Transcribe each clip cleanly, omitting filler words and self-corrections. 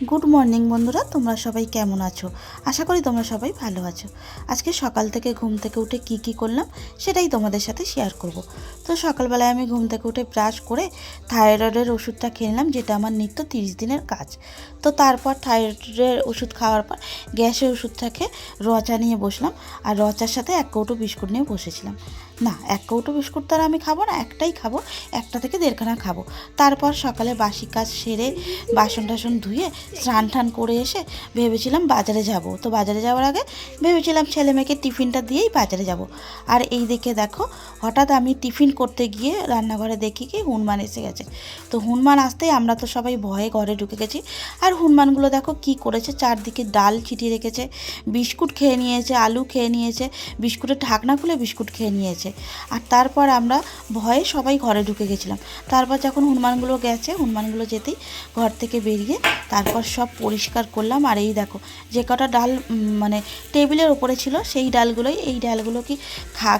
Good morning বন্ধুরা, তোমরা সবাই কেমন আছো? আশা করি তোমরা সবাই ভালো আছো। আজকে সকাল থেকে ঘুম থেকে উঠে কি করলাম সেটাই তোমাদের সাথে শেয়ার করব। তো সকালবেলায় আমি ঘুম থেকে উঠে ব্রাশ করে থাইরয়েডের ওষুধটা খেয়ে নিলাম, যেটা আমার নিত্য 30 দিনের কাজ। তো তারপর থাইরয়েডের ওষুধ খাওয়ার পর গ্যাসের ওষুধটাকে রচা নিয়ে বসলাম, আর রচার সাথে 1 কৌটো বিস্কুট নিয়ে বসেছিলাম। না, 1 কৌটো বিস্কুট তো আর আমি খাবো না, একটাই খাবো, 1টা থেকে 1.5খানা খাবো। তারপর সকালে বাসি কাজ সেরে বাসন টাসন ধুয়ে স্নান টান করে এসে ভেবেছিলাম বাজারে যাব। তো বাজারে যাওয়ার আগে ভেবেছিলাম ছেলে মেয়েকে টিফিনটা দিয়েই বাজারে যাব। আর এই দিকে দেখো, হঠাৎ আমি টিফিন করতে গিয়ে রান্নাঘরে দেখি কি হনুমান এসে গেছে। তো হনুমান আসতেই আমরা তো সবাই ভয়ে ঘরে ঢুকে গেছি। আর হনুমানগুলো দেখো কি করেছে, চারদিকে ডাল ছিটিয়ে রেখেছে, বিস্কুট খেয়ে নিয়েছে, আলু খেয়ে নিয়েছে, বিস্কুটের ঢাকনা খুলে বিস্কুট খেয়ে নিয়েছে। আর তারপর আমরা ভয়ে সবাই ঘরে ঢুকে গেছিলাম। তারপর যখন হনুমানগুলো গেছে, হনুমানগুলো যেতেই ঘর থেকে বেরিয়ে তারপর সব পরিষ্কার করলাম। আর এই দেখো, যে কটা ডাল মানে টেবিলের ওপরে ছিল সেই ডালগুলোই, এই ডালগুলো কি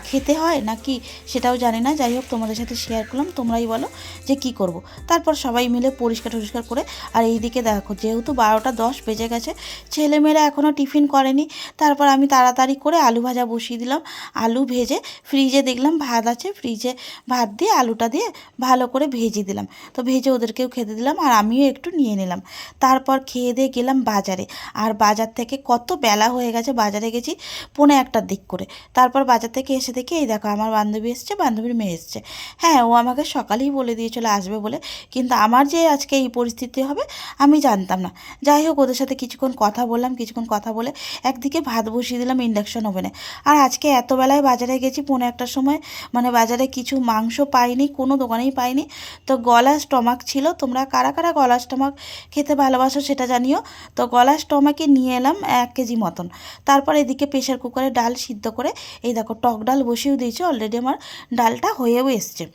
খেতে হয় নাকি সেটাও জানি না। যাই হোক, তোমাদের সাথে শেয়ার করলাম, তোমরাই বলো যে কি করব। তারপর সবাই মিলে পরিষ্কার করে, আর এই দিকে দেখো যেহেতু 12টা 10 বেজে গেছে, ছেলেমেয়েরা এখনও টিফিন করেনি। তারপর আমি তাড়াতাড়ি করে আলু ভাজা বসিয়ে দিলাম। আলু ভেজে ফ্রিজে দেখলাম ভাত আছে, ফ্রিজে ভাত দিয়ে আলুটা দিয়ে ভালো করে ভেজে দিলাম। তো ভেজে ওদেরকেও খেতে দিলাম, আর আমিও একটু নিয়ে নিলাম। তারপর খেয়ে দিয়ে গেলাম বাজারে। আর বাজার থেকে কত বেলা হয়ে গেছে, বাজারে গেছি 1:45টার দিক করে। তারপর বাজার থেকে এসে দেখি এই দেখো আমার বান্ধবী এসছে, বান্ধবীর মেয়ে এসছে। হ্যাঁ, ও আমাকে সকালেই বলে দিয়েছিল আসবে বলে, কিন্তু আমার যে আজকে এই পরিস্থিতি হবে আমি জানতাম না। যাই হোক, ওদের সাথে কিছুক্ষণ কথা বললাম, কিছুক্ষণ কথা বলে একদিকে ভাত বসিয়ে দিলাম ইন্ডাকশন ওভেনে। আর আজকে এত বেলায় বাজারে গেছি 1:45টার সময়, মানে বাজারে কিছু মাংস পাইনি, কোনো দোকানেই পাইনি। তো গলা স্টমাক ছিল, তোমরা কারা কারা গলা স্টমাক খেতে ভালোবাসো সেটা জানিও। তো গলা স্টমাকে নিয়ে এলাম 1 কেজি মতন। তারপর এদিকে প্রেশার কুকারে ডাল সিদ্ধ করে এই দেখো টক ডাল বসিয়েও দিয়েছি, অলরেডি আমার ডালটা হয়েও এসছে।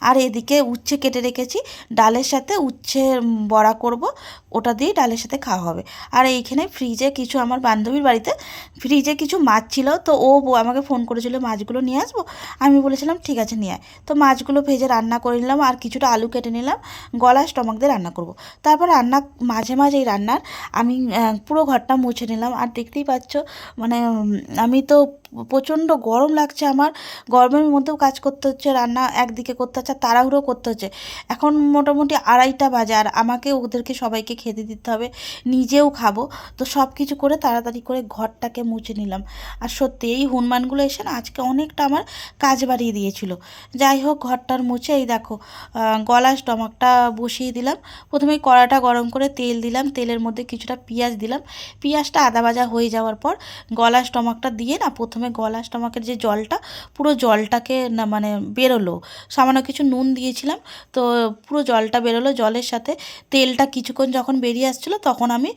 আর এদিকে উচ্ছে কেটে রেখেছি, ডালের সাথে উচ্ছে বড়া করব, ওটা দিয়েই ডালের সাথে খাওয়া হবে। আর এইখানে ফ্রিজে কিছু, আমার বান্ধবীর বাড়িতে ফ্রিজে কিছু মাছ ছিল, তো ও আমাকে ফোন করেছিল মাছগুলো নিয়ে আসবো। আমি বলেছিলাম ঠিক আছে নিয়ে আয়। তো মাছগুলো ভেজে রান্না করে নিলাম, আর কিছুটা আলু কেটে নিলাম, গলা স্টমাক দিয়ে রান্না করব। তারপর রান্না মাঝে মাঝে এই রান্নার আমি পুরো ঘরটা মুছে নিলাম। আর দেখতেই পাচ্ছ, মানে আমি তো প্রচণ্ড গরম লাগছে আমার, গরমের মধ্যেও কাজ করতে হচ্ছে, রান্না একদিকে করতে হচ্ছে, তাড়াহুড়ো করতে হচ্ছে। এখন মোটামুটি 2:30টা বাজে, আর আমাকে ওদেরকে সবাইকে খেতে দিতে হবে, নিজেও খাবো। তো সব কিছু করে তাড়াতাড়ি করে ঘরটাকে মুছে নিলাম। আর সত্যি এই হনুমানগুলো এসে না আজকে অনেকটা আমার কাজ বাড়িয়ে দিয়েছিল। যাই হোক, ঘরটার মুছে এই দেখো গলা স্টমাকটা বসিয়ে দিলাম। প্রথমেই কড়াটা গরম করে তেল দিলাম, তেলের মধ্যে কিছুটা পেঁয়াজ দিলাম। পেঁয়াজটা আদা ভাজা হয়ে যাওয়ার পর গলা স্টমাকটা দিয়ে না, প্রথমে গলা স্টমাকের যে জলটা, পুরো জলটাকে না মানে বেরোলো, সামান্য কিছু নুন দিয়েছিলাম, তো পুরো জলটা বেরোলো। জলের সাথে তেলটা কিছুক্ষণ যখন বেরিয়ে আসছিলো, তখন আমি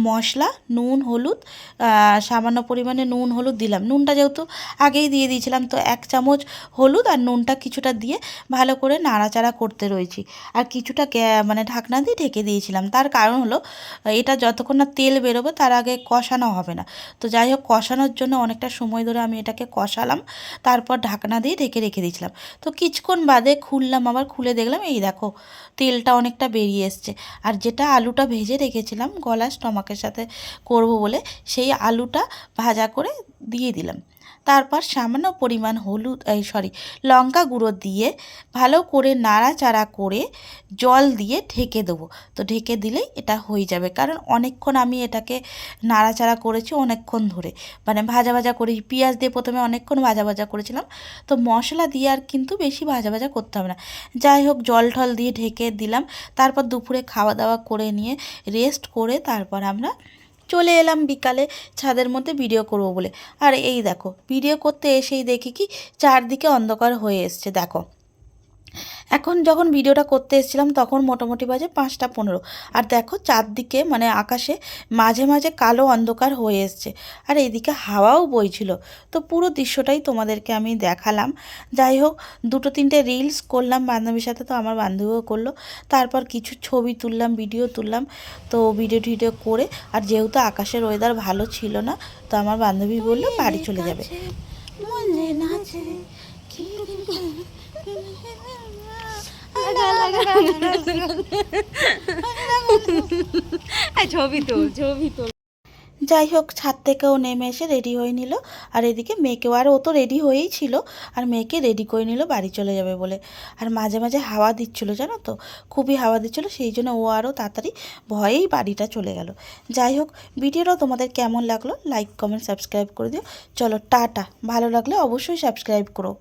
মশলা, নুন, হলুদ, সামান্য পরিমাণে নুন হলুদ দিলাম। নুনটা যেহেতু আগেই দিয়ে দিয়েছিলাম, তো 1 চামচ হলুদ আর নুনটা কিছুটা দিয়ে ভালো করে নাড়াচাড়া করতে রয়েছি। আর কিছুটা মানে ঢাকনা দিয়ে ঢেকে দিয়েছিলাম। তার কারণ হলো এটা যতক্ষণ না তেল বেরোবে তার আগে কষানো হবে না। তো যাই হোক, কষানোর জন্য অনেকটা সময় ধরে আমি এটাকে কষালাম, তারপর ঢাকনা দিয়ে ঢেকে রেখে দিয়েছিলাম। তো কিছুক্ষণ বাদে খুললাম, আবার খুলে দেখলাম এই দেখো তেলটা অনেকটা বেরিয়ে এসছে। আর যেটা আলুটা ভেজে রেখেছিলাম গলা স্টমাকের সাথে করব বলে, সেই আলুটা ভাজা করে দিয়ে দিলাম। তারপর সামান্য পরিমাণ লঙ্কা গুঁড়ো দিয়ে ভালো করে নাড়াচাড়া করে জল দিয়ে ঢেকে দেবো। তো ঢেকে দিলেই এটা হয়ে যাবে, কারণ অনেকক্ষণ আমি এটাকে নাড়াচাড়া করেছি, অনেকক্ষণ ধরে মানে ভাজা ভাজা করি। পেঁয়াজ দিয়ে প্রথমে অনেকক্ষণ ভাজা ভাজা করেছিলাম, তো মশলা দিয়ে আর কিন্তু বেশি ভাজা ভাজা করতে হবে না। যাই হোক, জল ঠল দিয়ে ঢেকে দিলাম। তারপর দুপুরে খাওয়া দাওয়া করে নিয়ে রেস্ট করে তারপর আমরা চলে এলাম বিকালে ছাদের মধ্যে ভিডিও করব বলে। আর এই দেখো, ভিডিও করতে এসেই দেখি কি চারদিকে অন্ধকার হয়ে এসছে। দেখো, এখন যখন ভিডিওটা করতে এসেছিলাম তখন মোটামুটি বাজে 5টা 15। আর দেখো চারদিকে মানে আকাশে মাঝে মাঝে কালো অন্ধকার হয়ে এসছে, আর এইদিকে হাওয়াও বইছিল। তো পুরো দৃশ্যটাই তোমাদেরকে আমি দেখালাম। যাই হোক, 2-3টে রিলস করলাম বান্ধবীর সাথে, তো আমার বান্ধবীও করলো। তারপর কিছু ছবি তুললাম, ভিডিও তুললাম। তো ভিডিও করে, আর যেহেতু আকাশের ওয়েদার ভালো ছিল না, তো আমার বান্ধবী বললো বাড়ি চলে যাবে। ছবি তোল। যাই হোক, ছাদ থেকেও নেমে এসে রেডি হয়ে নিল, আর এদিকে মেয়েকেও, আর ও তো রেডি হয়েই ছিল, আর মেয়েকে রেডি করে নিল বাড়ি চলে যাবে বলে। আর মাঝে মাঝে হাওয়া দিচ্ছিলো জানো তো, খুবই হাওয়া দিচ্ছিলো, সেই জন্য ও আরও তাড়াতাড়ি ভয়েই বাড়িটা চলে গেল। যাই হোক, ভিডিওটাও তোমাদের কেমন লাগলো লাইক কমেন্ট সাবস্ক্রাইব করে দিও। চলো টাটা, ভালো লাগলে অবশ্যই সাবস্ক্রাইব করো।